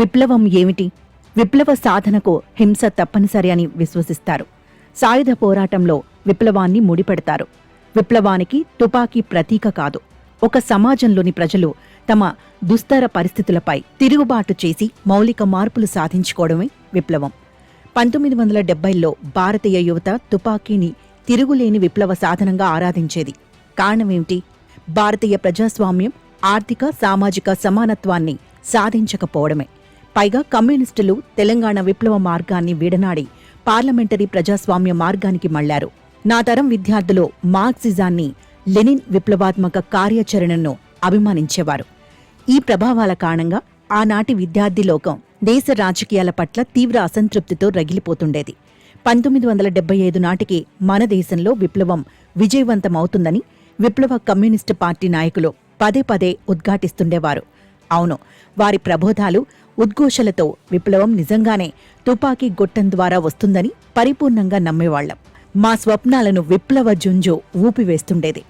విప్లవం ఏమిటి? విప్లవ సాధనకు హింస తప్పనిసరి అని విశ్వసిస్తారు. సాయుధ పోరాటంలో విప్లవాన్ని ముడిపెడతారు. విప్లవానికి తుపాకీ ప్రతీక కాదు. ఒక సమాజంలోని ప్రజలు తమ దుస్తర పరిస్థితులపై తిరుగుబాటు చేసి మౌలిక మార్పులు సాధించుకోవడమే విప్లవం. 1970లో భారతీయ యువత తుపాకీని తిరుగులేని విప్లవ సాధనంగా ఆరాధించేది. కారణమేమిటి? భారతీయ ప్రజాస్వామ్యం ఆర్థిక సామాజిక సమానత్వాన్ని సాధించకపోవడమే. పైగా కమ్యూనిస్టులు తెలంగాణ విప్లవ మార్గాన్ని విడనాడి పార్లమెంటరీ ప్రజాస్వామ్య మార్గానికి మళ్లారు. నా తరం విద్యార్థులు మార్క్సిజాన్ని, లెనిన్ విప్లవాత్మక కార్యాచరణను అభిమానించేవారు. ఈ ప్రభావాల కారణంగా ఆనాటి విద్యార్థి లోకం దేశ రాజకీయాల పట్ల తీవ్ర అసంతృప్తితో రగిలిపోతుండేది. 1975 నాటికి మన దేశంలో విప్లవం విజయవంతమవుతుందని విప్లవ కమ్యూనిస్టు పార్టీ నాయకులు పదే పదే ఉద్ఘాటిస్తుండేవారు. అవును, వారి ప్రబోధాలు, ఉద్ఘోషలతో విప్లవం నిజంగానే తుపాకీ గొట్టం ద్వారా వస్తుందని పరిపూర్ణంగా నమ్మేవాళ్లం. మా స్వప్నాలను విప్లవ జుంజు ఊపివేస్తుండేది.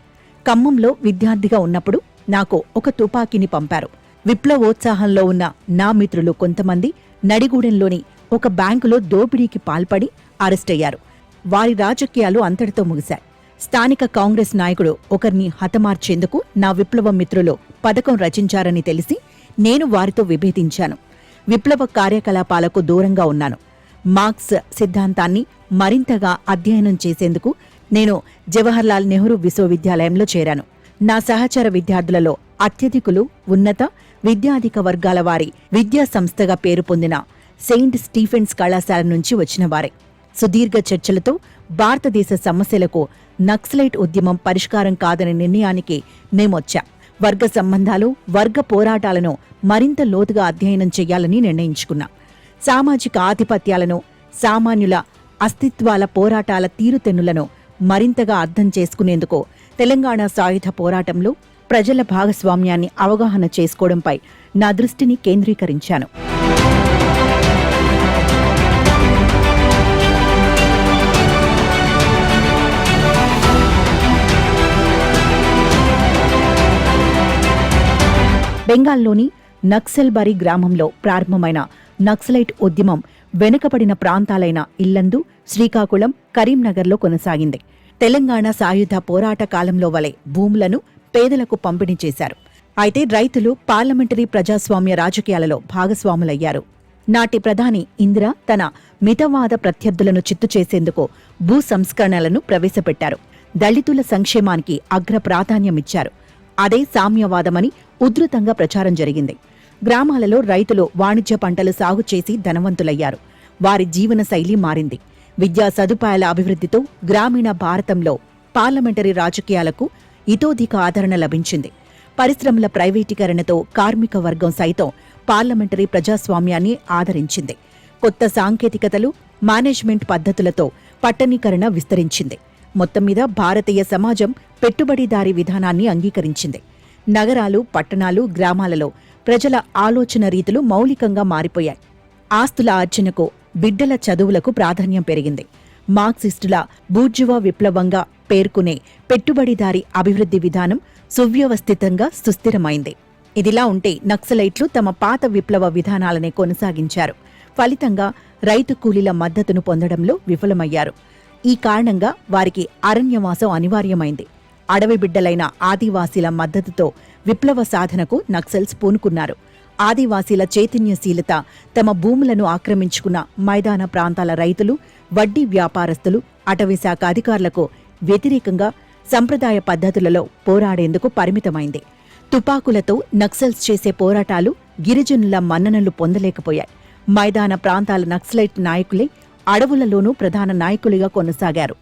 ఖమ్మంలో విద్యార్థిగా ఉన్నప్పుడు నాకు ఒక తుపాకీని పంపారు. విప్లవోత్సాహంలో ఉన్న నా మిత్రులు కొంతమంది నడిగూడెంలోని ఒక బ్యాంకులో దోపిడీకి పాల్పడి అరెస్టయ్యారు. వారి రాజకీయాలు అంతటితో ముగిశాయి. స్థానిక కాంగ్రెస్ నాయకుడు ఒకరిని హతమార్చేందుకు నా విప్లవ మిత్రులు పథకం రచించారని తెలిసి నేను వారితో విభేదించాను. విప్లవ కార్యకలాపాలకు దూరంగా ఉన్నాను. మార్క్స్ సిద్ధాంతాన్ని మరింతగా అధ్యయనం చేసేందుకు నేను జవహర్లాల్ నెహ్రూ విశ్వవిద్యాలయంలో చేరాను. నా సహచర విద్యార్థులలో అత్యధికులు ఉన్నత విద్యాధిక వర్గాల వారి విద్యా సంస్థగా పేరు పొందిన సెయింట్ స్టీఫెన్స్ కళాశాల నుంచి వచ్చిన వారే. సుదీర్ఘ చర్చలతో భారతదేశ సమస్యలకు నక్సలైట్ ఉద్యమం పరిష్కారం కాదనే నిర్ణయానికి మేమొచ్చాం. వర్గ సంబంధాలు, వర్గ పోరాటాలను మరింత లోతుగా అధ్యయనం చేయాలని నిర్ణయించుకున్నాం. సామాజిక ఆధిపత్యాలను, సామాన్యుల అస్తిత్వాల పోరాటాల తీరుతెన్నులను మరింతగా అర్థం చేసుకునేందుకు తెలంగాణ సాయుధ పోరాటంలో ప్రజల భాగస్వామ్యాన్ని అవగాహన చేసుకోవడంపై నా దృష్టిని కేంద్రీకరించాను. బెంగాల్లోని నక్సల్బరీ గ్రామంలో ప్రారంభమైన నక్సలైట్ ఉద్యమం వెనుకబడిన ప్రాంతాలైన ఇల్లందు, శ్రీకాకుళం, కరీంనగర్లో కొనసాగింది. తెలంగాణ సాయుధ పోరాట కాలంలో వలె భూములను పేదలకు పంపిణీ చేశారు. అయితే రైతులు పార్లమెంటరీ ప్రజాస్వామ్య రాజకీయాలలో భాగస్వాములయ్యారు. నాటి ప్రధాని ఇందిరా తన మితవాద ప్రత్యర్థులను చిత్తు చేసేందుకు భూ సంస్కరణలను ప్రవేశపెట్టారు. దళితుల సంక్షేమానికి అగ్ర ప్రాధాన్యమిచ్చారు. అదే సామ్యవాదమని ఉధృతంగా ప్రచారం జరిగింది. గ్రామాలలో రైతులు వాణిజ్య పంటలు సాగు చేసి ధనవంతులయ్యారు. వారి జీవన శైలి మారింది. విద్యా సదుపాయాల అభివృద్ధితో గ్రామీణ భారతంలో పార్లమెంటరీ రాజకీయాలకు ఇతోధిక ఆదరణ లభించింది. పరిశ్రమల ప్రైవేటీకరణతో కార్మిక వర్గం సైతం పార్లమెంటరీ ప్రజాస్వామ్యాన్ని ఆదరించింది. కొత్త సాంకేతికతలు, మేనేజ్మెంట్ పద్ధతులతో పట్టణీకరణ విస్తరించింది. మొత్తం మీద భారతీయ సమాజం పెట్టుబడిదారీ విధానాన్ని అంగీకరించింది. నగరాలు, పట్టణాలు, గ్రామాలలో ప్రజల ఆలోచన రీతులు మౌలికంగా మారిపోయాయి. ఆస్తుల ఆర్జనకు, బిడ్డల చదువులకు ప్రాధాన్యం పెరిగింది. మార్క్సిస్టుల బూర్జువా విప్లవంగా పేర్కొనే పెట్టుబడిదారీ అభివృద్ధి విధానం సువ్యవస్థితంగా సుస్థిరమైంది. ఇదిలా ఉంటే నక్సలైట్లు తమ పాత విప్లవ విధానాలనే కొనసాగించారు. ఫలితంగా రైతు కూలీల మద్దతును పొందడంలో విఫలమయ్యారు. ఈ కారణంగా వారికి అరణ్యవాసం అనివార్యమైంది. అడవి బిడ్డలైన ఆదివాసీల మద్దతుతో విప్లవ సాధనకు నక్సల్స్ పూనుకున్నారు. ఆదివాసీల చైతన్యశీలత, తమ భూములను ఆక్రమించుకున్న మైదాన ప్రాంతాల రైతులు, వడ్డీ వ్యాపారస్తులు, అటవీశాఖ అధికారులకు వ్యతిరేకంగా సంప్రదాయ పద్ధతులలో పోరాడేందుకు పరిమితమైంది. తుపాకులతో నక్సల్స్ చేసే పోరాటాలు గిరిజనుల మన్ననలు పొందలేకపోయాయి. మైదాన ప్రాంతాల నక్సలైట్ నాయకులే అడవులలోనూ ప్రధాన నాయకులుగా కొనసాగారు.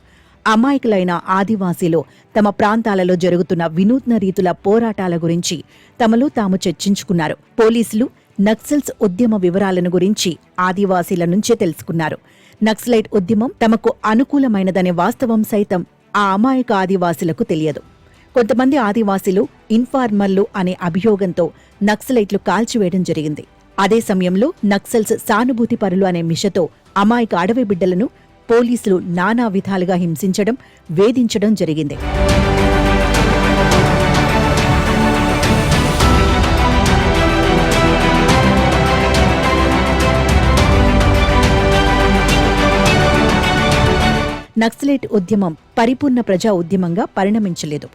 అమాయకులైన ఆదివాసీలు తమ ప్రాంతాలలో జరుగుతున్న వినూత్న రీతుల పోరాటాల గురించి తమలో తాము చర్చించుకున్నారు. పోలీసులు నక్సల్స్ ఉద్యమ వివరాలను గురించి ఆదివాసీల నుంచే తెలుసుకున్నారు. నక్సలైట్ ఉద్యమం తమకు అనుకూలమైనదనే వాస్తవం సైతం ఆ అమాయక ఆదివాసీలకు తెలియదు. కొంతమంది ఆదివాసీలు ఇన్ఫార్మర్లు అనే అభియోగంతో నక్సలైట్లు కాల్చివేయడం జరిగింది. అదే సమయంలో నక్సల్స్ సానుభూతిపరులు అనే మిషతో అమాయక అడవి బిడ్డలను పోలీసులు నానా విధాలుగా హింసించడం, వేధించడం జరిగింది. నక్సలైట్ ఉద్యమం పరిపూర్ణ ప్రజా ఉద్యమంగా పరిణమించలేదు.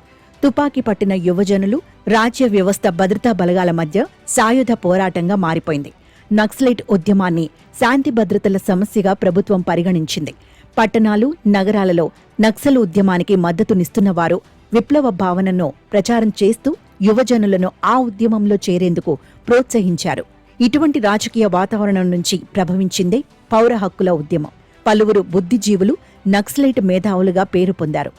తుపాకీ పట్టిన యువజనులు, రాజ్య వ్యవస్థ భద్రతా బలగాల మధ్య సాయుధ పోరాటంగా మారిపోయింది. నక్సలైట్ ఉద్యమాన్ని శాంతి భద్రతల సమస్యగా ప్రభుత్వం పరిగణించింది. పట్టణాలు, నగరాలలో నక్సల్ ఉద్యమానికి మద్దతునిస్తున్నవారు విప్లవ భావనను ప్రచారం చేస్తూ యువజనులను ఆ ఉద్యమంలో చేరేందుకు ప్రోత్సహించారు. ఇటువంటి రాజకీయ వాతావరణం నుంచి ప్రభవించిందే పౌర హక్కుల ఉద్యమం. పలువురు బుద్ధిజీవులు నక్సలైట్ మేధావులుగా పేరు పొందారు.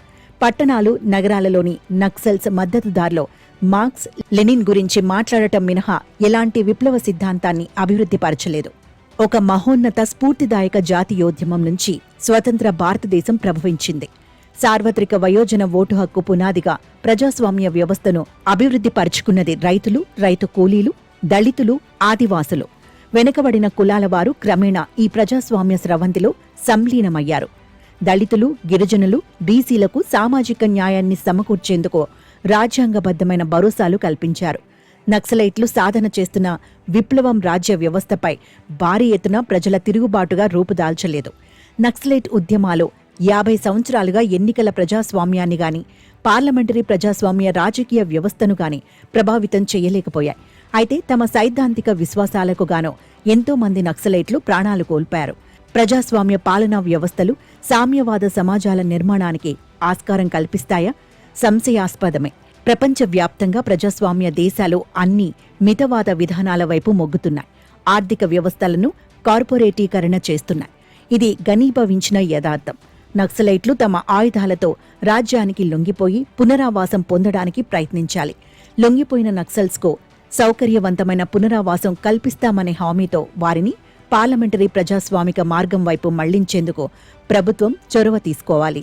పట్టణాలు, నగరాలలోని నక్సల్స్ మద్దతుదారులు మార్క్స్, లెనిన్ గురించి మాట్లాడటం మినహా ఎలాంటి విప్లవ సిద్ధాంతాన్ని అభివృద్ధిపరచలేదు. ఒక మహోన్నత స్ఫూర్తిదాయక జాతీయోద్యమం నుంచి స్వతంత్ర భారతదేశం ప్రభవించింది. సార్వత్రిక వయోజన ఓటు హక్కు పునాదిగా ప్రజాస్వామ్య వ్యవస్థను అభివృద్ధిపరుచుకున్నది రైతులు, రైతు కూలీలు, దళితులు, ఆదివాసులు. వెనుకబడిన కులాల వారు క్రమేణా ఈ ప్రజాస్వామ్య స్రవంతిలో సంలీనమయ్యారు. దళితులు, గిరిజనులు, బీసీలకు సామాజిక న్యాయాన్ని సమకూర్చేందుకు రాజ్యాంగబద్ధమైన భరోసాలు కల్పించారు. నక్సలైట్లు సాధన చేస్తున్న విప్లవం రాజ్య వ్యవస్థపై భారీ ఎత్తున ప్రజల తిరుగుబాటుగా రూపుదాల్చలేదు. నక్సలైట్ ఉద్యమాలు 50 సంవత్సరాలుగా ఎన్నికల ప్రజాస్వామ్యాన్ని గాని, పార్లమెంటరీ ప్రజాస్వామ్య రాజకీయ వ్యవస్థను గాని ప్రభావితం చేయలేకపోయాయి. అయితే తమ సైద్ధాంతిక విశ్వాసాలకు గాను ఎంతో మంది నక్సలైట్లు ప్రాణాలు కోల్పోయారు. ప్రజాస్వామ్య పాలనా వ్యవస్థలు సామ్యవాద సమాజాల నిర్మాణానికి ఆస్కారం కల్పిస్తాయా? సంశయాస్పదమే. ప్రపంచవ్యాప్తంగా ప్రజాస్వామ్య దేశాలు అన్నీ మితవాద విధానాల వైపు మొగ్గుతున్నాయి. ఆర్థిక వ్యవస్థలను కార్పొరేటీకరణ చేస్తున్నాయి. ఇది ఘనీభవించిన యథార్థం. నక్సలైట్లు తమ ఆయుధాలతో రాజ్యానికి లొంగిపోయి పునరావాసం పొందడానికి ప్రయత్నించాలి. లొంగిపోయిన నక్సల్స్కు సౌకర్యవంతమైన పునరావాసం కల్పిస్తామనే హామీతో వారిని పార్లమెంటరీ ప్రజాస్వామిక మార్గం వైపు మళ్లించేందుకు ప్రభుత్వం చొరవ తీసుకోవాలి.